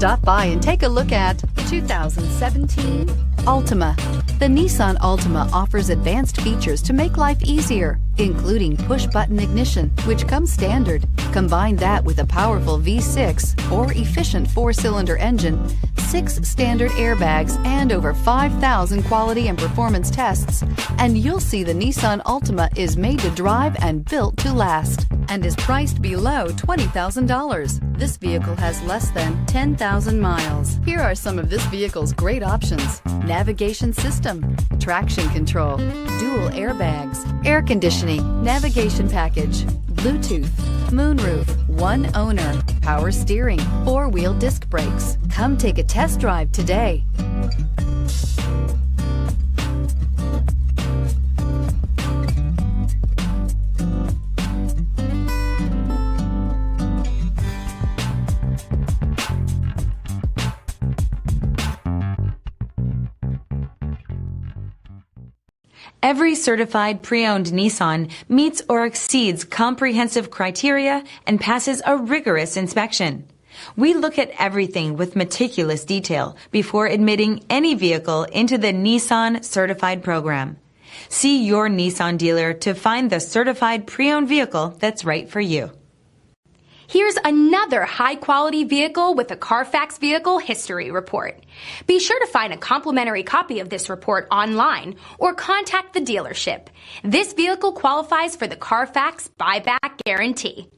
Stop by and take a look at 2017 Altima. The Nissan Altima offers advanced features to make life easier, including push-button ignition, which comes standard. Combine that with a powerful V6 or efficient 4-cylinder engine, 6 standard airbags, and over 5,000 quality and performance tests, and you'll see the Nissan Altima is made to drive and built to last, and is priced below $20,000. This vehicle has less than 10,000 miles. Here are some of this vehicle's great options: navigation system, traction control, dual airbags, air conditioning, navigation package, Bluetooth, moonroof, one owner, power steering, 4-wheel disc brakes. Come take a test drive today. Every certified pre-owned Nissan meets or exceeds comprehensive criteria and passes a rigorous inspection. We look at everything with meticulous detail before admitting any vehicle into the Nissan Certified Program. See your Nissan dealer to find the certified pre-owned vehicle that's right for you. Here's another high-quality vehicle with a Carfax Vehicle History Report. Be sure to find a complimentary copy of this report online or contact the dealership. This vehicle qualifies for the Carfax Buyback Guarantee.